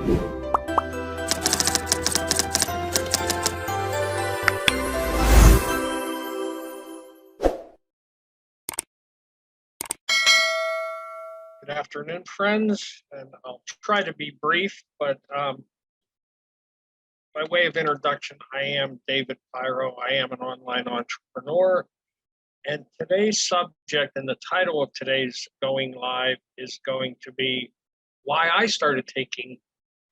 Good afternoon, friends, and I'll try to be brief, but by way of introduction, I am David Pyro. I am an online entrepreneur, and today's subject and the title of today's going live is going to be why I started taking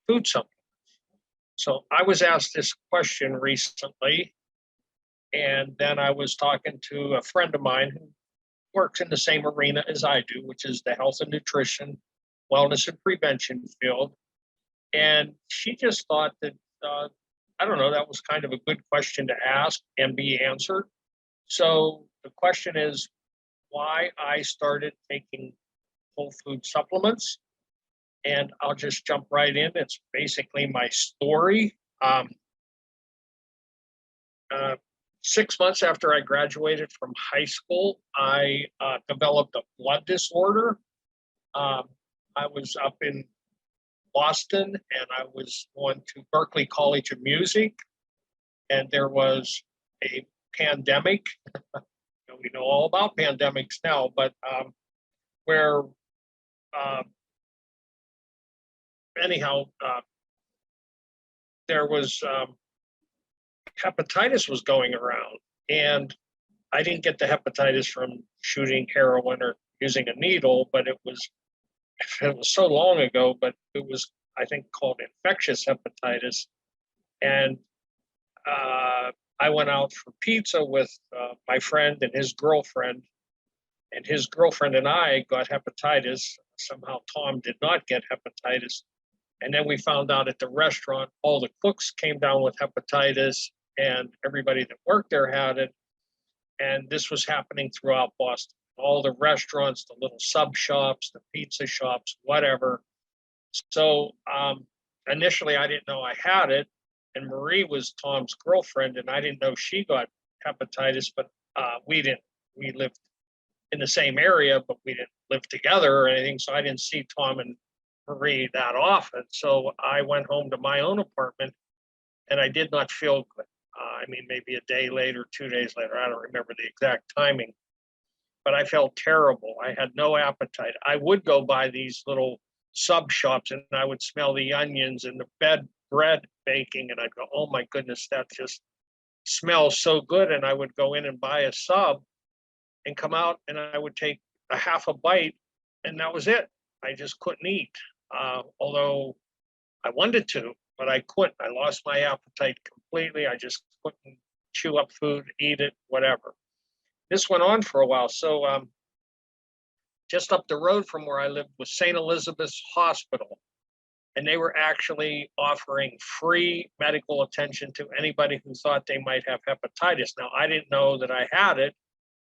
food supplements. So I was asked this question recently, and then I was talking to a friend of mine who works in the same arena as I do, which is the health and nutrition, wellness and prevention field. And she just thought that, I don't know, that was kind of a good question to ask and be answered. So the question is why I started taking whole food supplements. And I'll just jump right in. It's basically my story. Uh, 6 months after I graduated from high school, I developed a blood disorder. I was up in Boston and I was going to Berklee College of Music, and there was a pandemic. We know all about pandemics now, but where anyhow, there was hepatitis was going around, and I didn't get the hepatitis from shooting heroin or using a needle, but it was so long ago, but it was, I think, called infectious hepatitis. And I went out for pizza with my friend and his girlfriend and I got hepatitis. Somehow Tom did not get hepatitis. And then we found out at the restaurant, all the cooks came down with hepatitis and everybody that worked there had it. And this was happening throughout Boston. All the restaurants, the little sub shops, the pizza shops, whatever. So initially I didn't know I had it. And Marie was Tom's girlfriend, and I didn't know she got hepatitis, but we lived in the same area, but we didn't live together or anything. So I didn't see Tom and Marie that often. So I went home to my own apartment and I did not feel good. Maybe a day later, 2 days later, I don't remember the exact timing, but I felt terrible. I had no appetite. I would go by these little sub shops and I would smell the onions and the bread baking, and I'd go, oh my goodness, that just smells so good. And I would go in and buy a sub and come out and I would take a half a bite, and that was it. I just couldn't eat, although I wanted to, but I couldn't. I lost my appetite completely. I just couldn't chew up food, eat it, whatever. This went on for a while. So just up the road from where I lived was St. Elizabeth's Hospital. And they were actually offering free medical attention to anybody who thought they might have hepatitis. Now, I didn't know that I had it,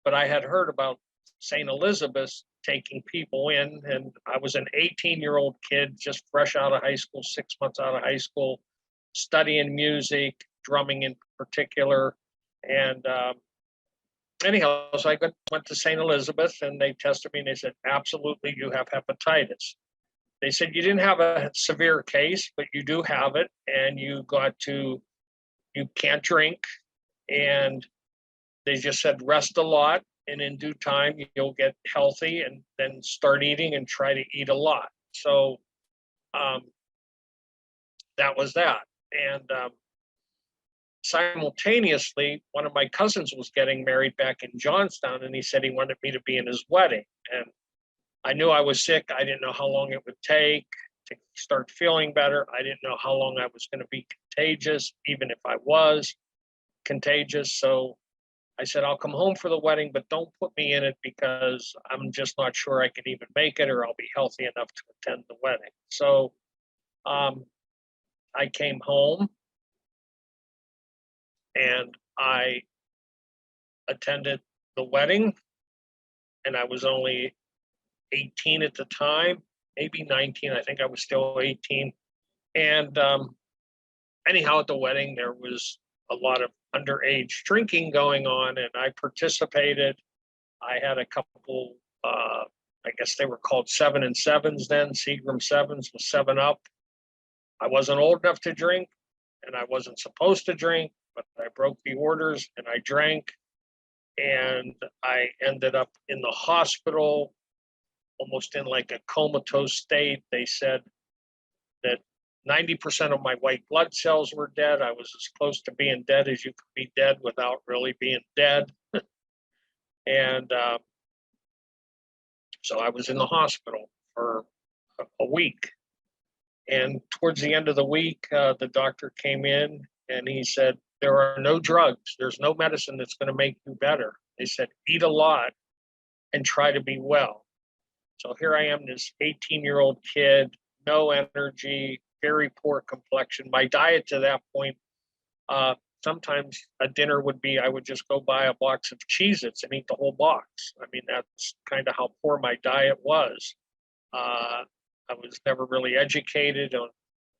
but I had heard about St. Elizabeth's taking people in. And I was an 18-year-old kid, just fresh out of high school, 6 months out of high school, studying music, drumming in particular. And anyhow, so I went to St. Elizabeth and they tested me and they said, absolutely, you have hepatitis. They said, you didn't have a severe case, but you do have it, and you can't drink. And they just said, rest a lot, and in due time, you'll get healthy and then start eating and try to eat a lot. So that was that. And simultaneously, one of my cousins was getting married back in Johnstown, and he said he wanted me to be in his wedding. And I knew I was sick. I didn't know how long it would take to start feeling better. I didn't know how long I was going to be contagious, even if I was contagious. So I said, I'll come home for the wedding, but don't put me in it because I'm just not sure I can even make it or I'll be healthy enough to attend the wedding. So I came home and I attended the wedding, and I was only 18 at the time, maybe 19. I think I was still 18. And anyhow, at the wedding, there was a lot of underage drinking going on, and I participated. I had a couple, I guess they were called 7 and 7s then, Seagram 7s with 7 Up. I wasn't old enough to drink and I wasn't supposed to drink, but I broke the orders and I drank. And I ended up in the hospital, almost in like a comatose state. They said that 90% of my white blood cells were dead. I was as close to being dead as you could be dead without really being dead. And so I was in the hospital for a week. And towards the end of the week, the doctor came in and he said, there are no drugs. There's no medicine that's going to make you better. They said, eat a lot and try to be well. So here I am, this 18-year-old kid, no energy, very poor complexion. My diet to that point, sometimes a dinner would be, I would just go buy a box of Cheez-Its and eat the whole box. I mean, that's kind of how poor my diet was. I was never really educated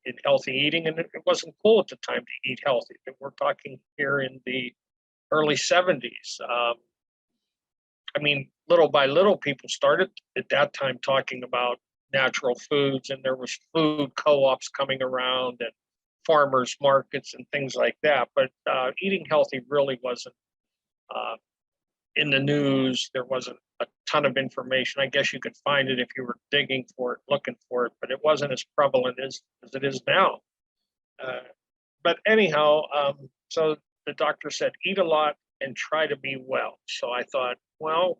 in healthy eating, and it wasn't cool at the time to eat healthy. We're talking here in the early 70s. I mean, little by little, people started at that time talking about natural foods, and there was food co-ops coming around and farmers markets and things like that. But eating healthy really wasn't in the news. There wasn't a ton of information. I guess you could find it if you were digging for it, looking for it, but it wasn't as prevalent as it is now. But anyhow, so the doctor said, eat a lot and try to be well. So I thought, well,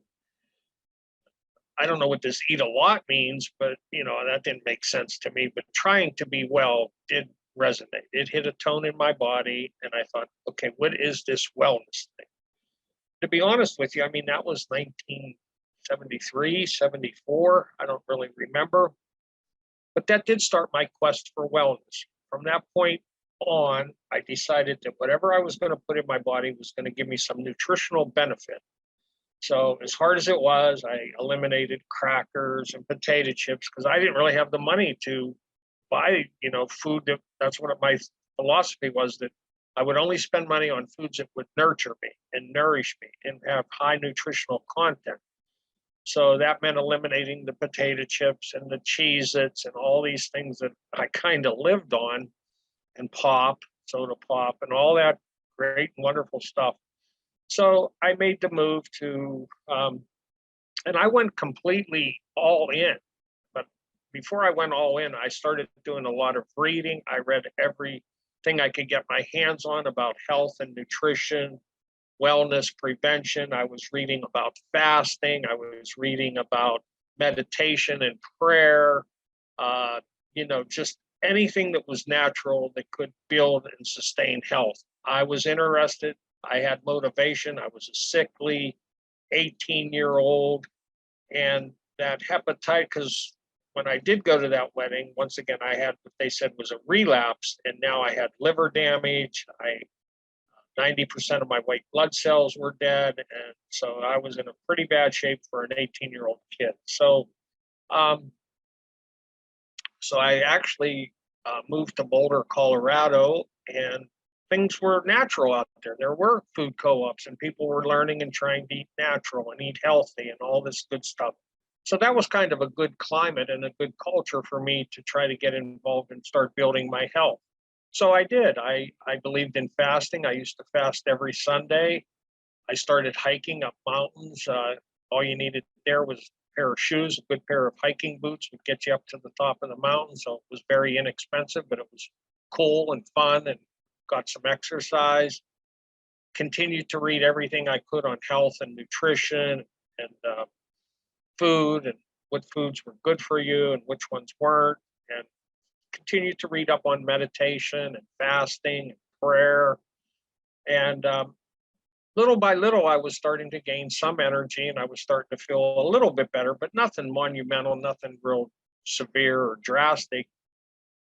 I don't know what this eat a lot means, but that didn't make sense to me. But trying to be well did resonate. It hit a tone in my body, and I thought, okay, what is this wellness thing? To be honest with you, I mean, that was 1973, 74. I don't really remember. But that did start my quest for wellness. From that point on, I decided that whatever I was going to put in my body was going to give me some nutritional benefit. So as hard as it was, I eliminated crackers and potato chips because I didn't really have the money to buy, food. That's what my philosophy was, that I would only spend money on foods that would nurture me and nourish me and have high nutritional content. So that meant eliminating the potato chips and the Cheez-Its and all these things that I kind of lived on, and pop, soda pop, and all that great and wonderful stuff. So I made the move to, and I went completely all in. But before I went all in, I started doing a lot of reading. I read everything I could get my hands on about health and nutrition, wellness, prevention. I was reading about fasting. I was reading about meditation and prayer, just anything that was natural that could build and sustain health. I was interested. I had motivation. I was a sickly 18-year-old. And that hepatitis, because when I did go to that wedding, once again, I had what they said was a relapse. And now I had liver damage. 90% of my white blood cells were dead. And so I was in a pretty bad shape for an 18-year-old kid. So I actually moved to Boulder, Colorado, and things were natural out there. There were food co-ops and people were learning and trying to eat natural and eat healthy and all this good stuff. So that was kind of a good climate and a good culture for me to try to get involved and start building my health. So I did. I believed in fasting. I used to fast every Sunday. I started hiking up mountains. All you needed there was a pair of shoes, a good pair of hiking boots would get you up to the top of the mountain. So it was very inexpensive, but it was cool and fun, and got some exercise. Continued to read everything I could on health and nutrition and food, and what foods were good for you and which ones weren't. And continued to read up on meditation and fasting and prayer. And little by little, I was starting to gain some energy and I was starting to feel a little bit better, but nothing monumental, nothing real severe or drastic.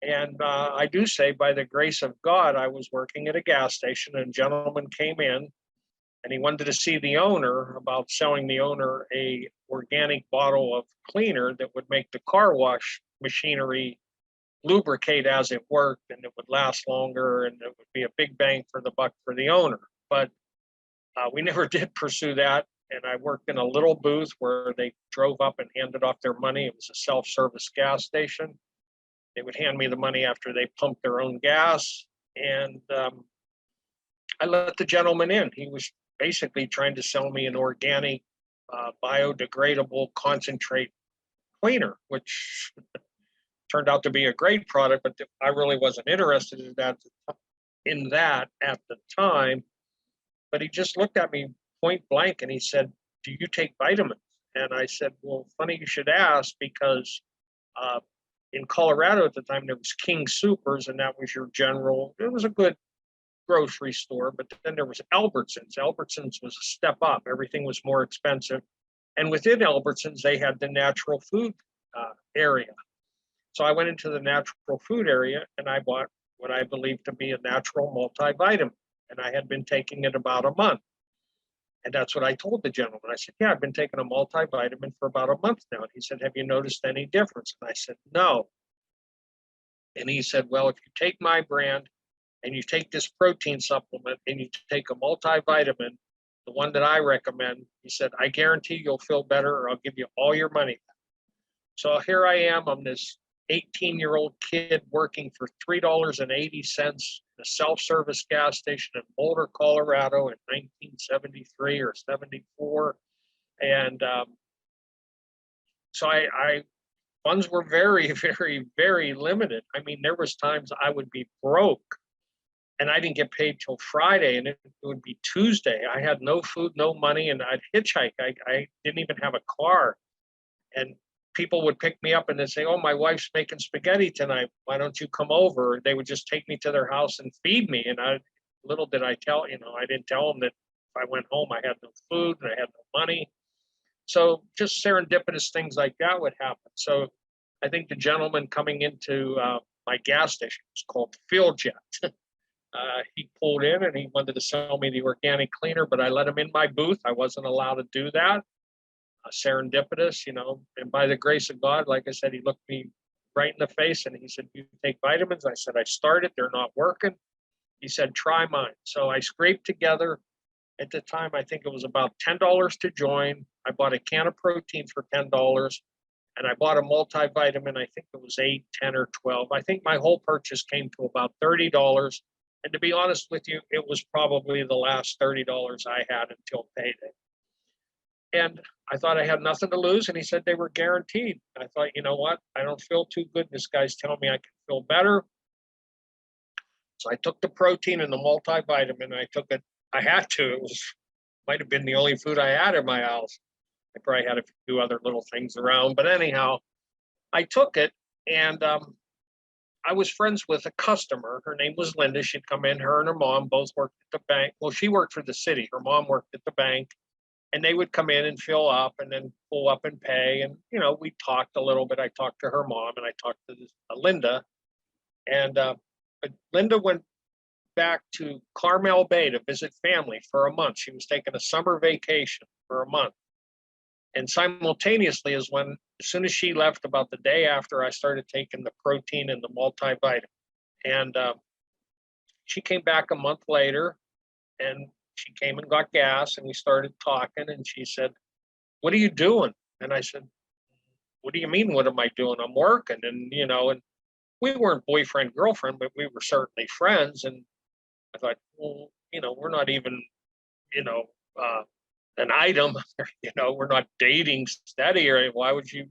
And I do say, by the grace of God, I was working at a gas station and a gentleman came in and he wanted to see the owner about selling the owner a organic bottle of cleaner that would make the car wash machinery lubricate as it worked, and it would last longer, and it would be a big bang for the buck for the owner. But we never did pursue that. And I worked in a little booth where they drove up and handed off their money. It was a self-service gas station. They would hand me the money after they pumped their own gas. And I let the gentleman in. He was basically trying to sell me an organic, biodegradable concentrate cleaner, which turned out to be a great product, but I really wasn't interested in that at the time. But he just looked at me point blank and he said, "Do you take vitamins?" And I said, "Well, funny you should ask, because in Colorado at the time there was King Soopers, and that was your general. It was a good grocery store, but then there was Albertsons. Albertsons was a step up. Everything was more expensive, and within Albertsons they had the natural food area. So I went into the natural food area and I bought what I believed to be a natural multivitamin, and I had been taking it about a month. And that's what I told the gentleman. I said, "Yeah, I've been taking a multivitamin for about a month now." And he said, "Have you noticed any difference?" And I said, "No." And he said, "Well, if you take my brand and you take this protein supplement and you take a multivitamin, the one that I recommend," he said, "I guarantee you'll feel better, or I'll give you all your money." So here I am. I'm this 18-year-old kid working for $3.80 in a self-service gas station in Boulder, Colorado in 1973 or 74. And so I funds were very, very, very limited. I mean, there was times I would be broke and I didn't get paid till Friday, and it would be Tuesday. I had no food, no money, and I'd hitchhike. I didn't even have a car. And people would pick me up and they'd say, "Oh, my wife's making spaghetti tonight. Why don't you come over?" They would just take me to their house and feed me. And little did I tell, I didn't tell them that if I went home, I had no food and I had no money. So just serendipitous things like that would happen. So I think the gentleman coming into my gas station was called Field Jet. He pulled in and he wanted to sell me the organic cleaner, but I let him in my booth. I wasn't allowed to do that. Serendipitous, and by the grace of God, like I said, he looked me right in the face and he said, "You take vitamins?" I said, "I started, they're not working." He said, "Try mine." So I scraped together, at the time, I think it was about $10 to join. I bought a can of protein for $10, and I bought a multivitamin. I think it was 8, 10, or 12. I think my whole purchase came to about $30. And to be honest with you, it was probably the last $30 I had until payday. And I thought I had nothing to lose. And he said they were guaranteed. I thought, you know what? I don't feel too good. This guy's telling me I can feel better. So I took the protein and the multivitamin. I took it. I had to. It might have been the only food I had in my house. I probably had a few other little things around. But anyhow, I took it. And I was friends with a customer. Her name was Linda. She'd come in. Her and her mom both worked at the bank. Well, she worked for the city. Her mom worked at the bank. And they would come in and fill up and then pull up and pay. And, we talked a little bit. I talked to her mom and I talked to Linda. And but Linda went back to Carmel Bay to visit family for a month. She was taking a summer vacation for a month. And simultaneously as soon as she left, about the day after, I started taking the protein and the multivitamin. And she came back a month later and she came and got gas and we started talking and she said, "What are you doing?" And I said, "What do you mean, what am I doing? I'm working." And, and we weren't boyfriend, girlfriend, but we were certainly friends. And I thought, well, we're not even, an item, we're not dating steady, or why would you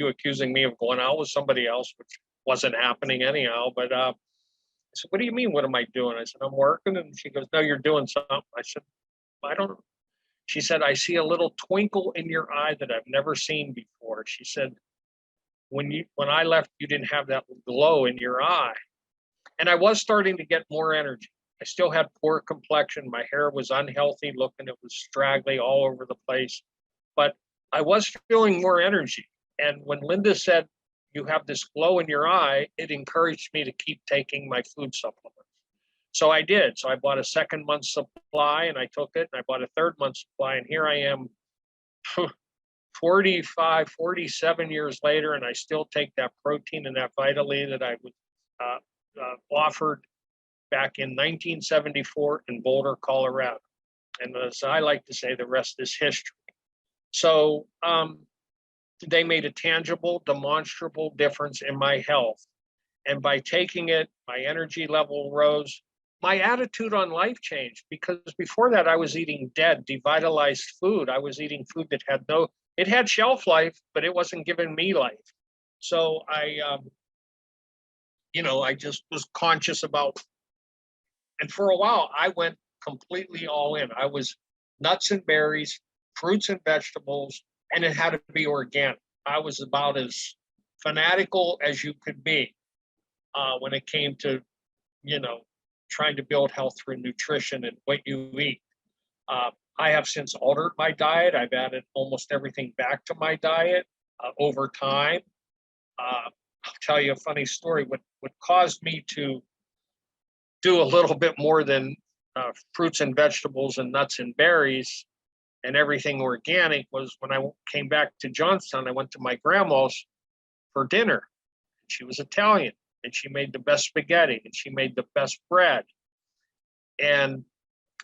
accusing me of going out with somebody else, which wasn't happening anyhow. But I said, "What do you mean, what am I doing?" I said, "I'm working." And she goes, "No, you're doing something." I said, "I don't." She said, "I see a little twinkle in your eye that I've never seen before." She said, when I left, you didn't have that glow in your eye." And I was starting to get more energy. I still had poor complexion. My hair was unhealthy looking. It was straggly all over the place. But I was feeling more energy. And when Linda said, "You have this glow in your eye," it encouraged me to keep taking my food supplements. So I did. So I bought a second month supply and I took it. And I bought a third month supply. And here I am 45, 47 years later, and I still take that protein and that Vitally that I was offered back in 1974 in Boulder, Colorado. And as I like to say, the rest is history. So they made a tangible, demonstrable difference in my health. And by taking it, my energy level rose. My attitude on life changed because before that I was eating dead, devitalized food. I was eating food that had it had shelf life, but it wasn't giving me life. So I just was conscious about, and for a while I went completely all in. I was nuts and berries, fruits and vegetables, and it had to be organic. I was about as fanatical as you could be when it came to, you know, trying to build health through nutrition and what you eat. I have since altered my diet. I've added almost everything back to my diet over time. I'll tell you a funny story. What caused me to do a little bit more than fruits and vegetables and nuts and berries and everything organic was when I came back to Johnstown. I went to my grandma's for dinner. She was Italian and she made the best spaghetti and she made the best bread. And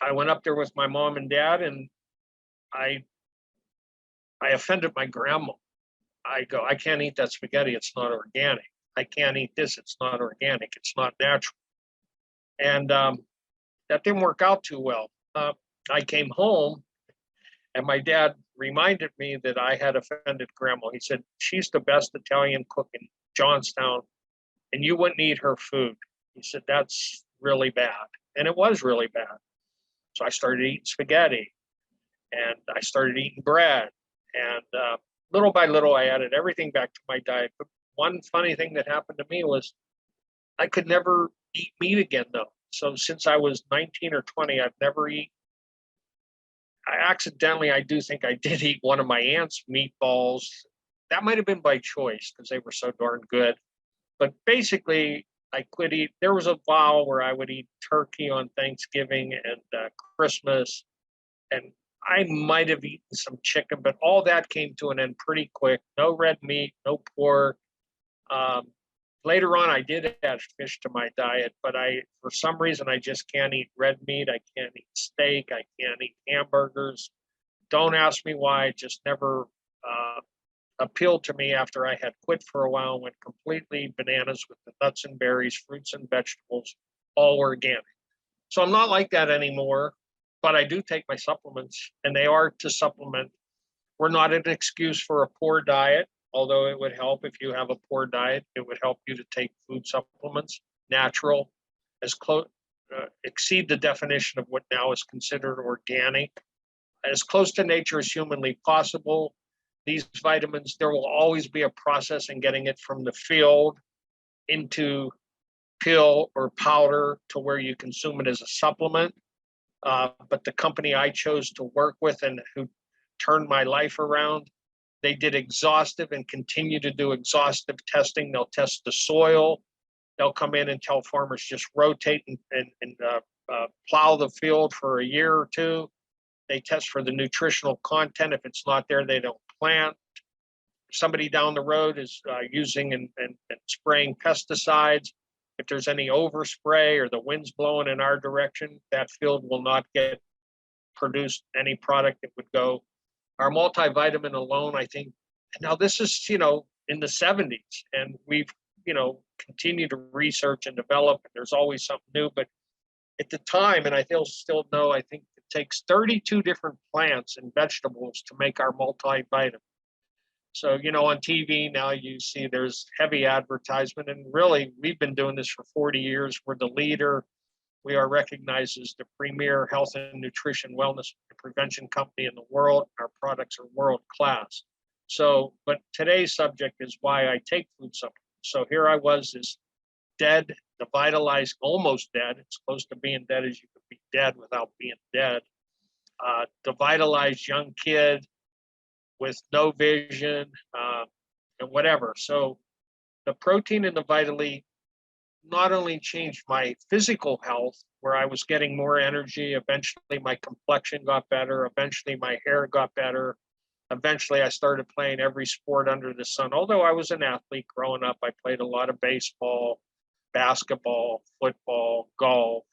I went up there with my mom and dad, and I offended my grandma. I go, I can't eat that spaghetti. It's not organic. I can't eat this. It's not organic. It's not natural. And that didn't work out too well. I came home, and my dad reminded me that I had offended grandma. He said, she's the best Italian cook in Johnstown, and you wouldn't eat her food. He said, that's really bad. And it was really bad. So I started eating spaghetti, and I started eating bread. And little by little, I added everything back to my diet. But one funny thing that happened to me was I could never eat meat again, though. So since I was 19 or 20, I've never eaten. I do think I did eat one of my aunt's meatballs. That might have been by choice because they were so darn good. But basically, I quit eat. There was a while where I would eat turkey on Thanksgiving and Christmas, and I might have eaten some chicken, but all that came to an end pretty quick. No red meat, no pork. Later on, I did add fish to my diet, but for some reason, I just can't eat red meat. I can't eat steak. I can't eat hamburgers. Don't ask me why. It just never appealed to me after I had quit for a while and went completely bananas with the nuts and berries, fruits and vegetables, all organic. So I'm not like that anymore, but I do take my supplements, and they are to supplement. We're not an excuse for a poor diet, although it would help if you have a poor diet. It would help you to take food supplements, natural, exceed the definition of what now is considered organic, as close to nature as humanly possible. These vitamins, there will always be a process in getting it from the field into pill or powder to where you consume it as a supplement. But the company I chose to work with and who turned my life around, they did exhaustive and continue to do exhaustive testing. They'll test the soil. They'll come in and tell farmers just rotate and plow the field for a year or two. They test for the nutritional content. If it's not there, they don't plant. Somebody down the road is using and spraying pesticides. If there's any overspray or the wind's blowing in our direction, that field will not get produced any product that would go. Our multivitamin alone, I think, now this is, in the 70s, and we've, continued to research and develop, and there's always something new. But at the time, and I still know, I think it takes 32 different plants and vegetables to make our multivitamin. So, on TV now you see there's heavy advertisement, and really we've been doing this for 40 years. We're the leader. We are recognized as the premier health and nutrition wellness prevention company in the world. Our products are world class. So, but today's subject is why I take food supplements. So here I was, this dead, devitalized, almost dead. It's close to being dead as you could be dead without being dead. Devitalized young kid with no vision and whatever. So the protein and the Vitally not only changed my physical health, where I was getting more energy, eventually my complexion got better, eventually my hair got better. Eventually I started playing every sport under the sun. Although I was an athlete growing up, I played a lot of baseball, basketball, football, golf.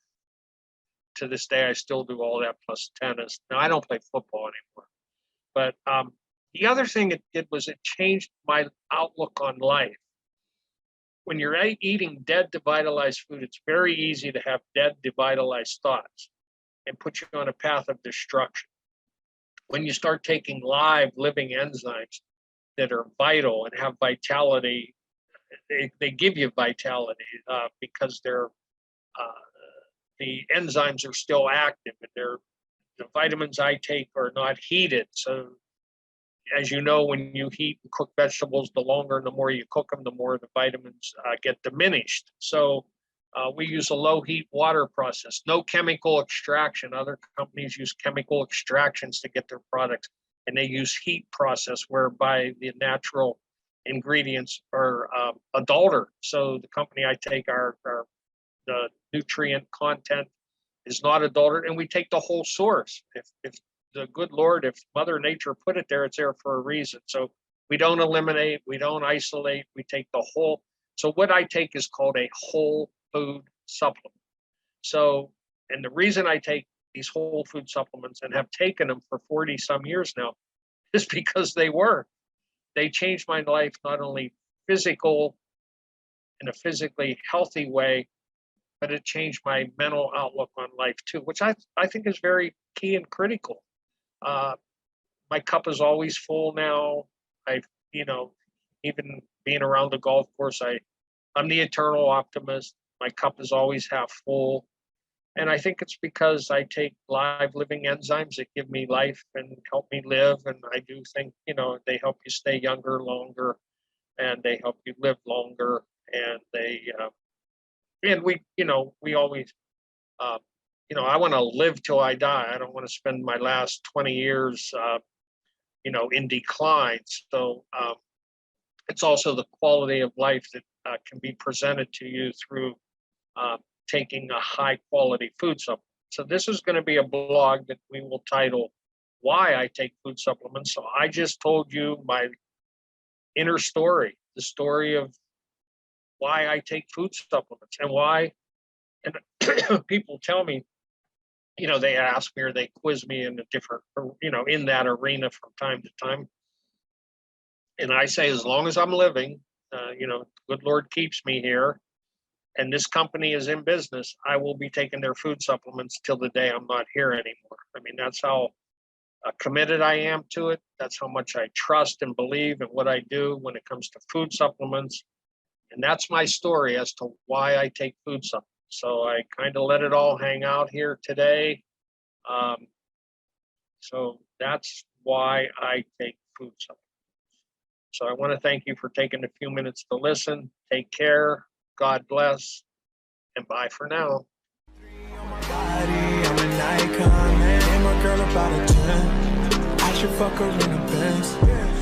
To this day, I still do all that plus tennis. Now I don't play football anymore. But the other thing it did was it changed my outlook on life. when you're eating dead devitalized food, it's very easy to have dead devitalized thoughts and put you on a path of destruction. When you start taking live living enzymes that are vital and have vitality, they give you vitality because the enzymes are still active, and the vitamins I take are not heated. So as you know, when you heat and cook vegetables, the longer and the more you cook them, the more the vitamins get diminished. So we use a low heat water process, no chemical extraction. Other companies use chemical extractions to get their products, and they use heat process whereby the natural ingredients are adulterated. So the company I take, the nutrient content is not adulterated, and we take the whole source. If the good Lord, if Mother Nature put it there, it's there for a reason. So we don't eliminate, we don't isolate, we take the whole. So what I take is called a whole food supplement. So, and the reason I take these whole food supplements and have taken them for 40 some years now is because they changed my life, not only physical, in a physically healthy way, but it changed my mental outlook on life too, which I think is very key and critical. My cup is always full now. Even being around the golf course, I'm the eternal optimist. My cup is always half full. And I think it's because I take live living enzymes that give me life and help me live. And I do think, they help you stay younger longer, and they help you live longer. And we always, I want to live till I die. I don't want to spend my last 20 years, in decline. So it's also the quality of life that can be presented to you through taking a high quality food supplement. So this is going to be a blog that we will title Why I Take Food Supplements. So I just told you my inner story, the story of why I take food supplements and why. And people tell me, they ask me or they quiz me in a different, in that arena from time to time. And I say, as long as I'm living, good Lord keeps me here, and this company is in business, I will be taking their food supplements till the day I'm not here anymore. I mean, that's how committed I am to it. That's how much I trust and believe in what I do when it comes to food supplements. And that's my story as to why I take food supplements. So I kind of let it all hang out here today. So that's why I take food supplements. So I want to thank you for taking a few minutes to listen. Take care. God bless. And bye for now. I'm an icon, man. My girl about a 10. I should fuck her in the Benz.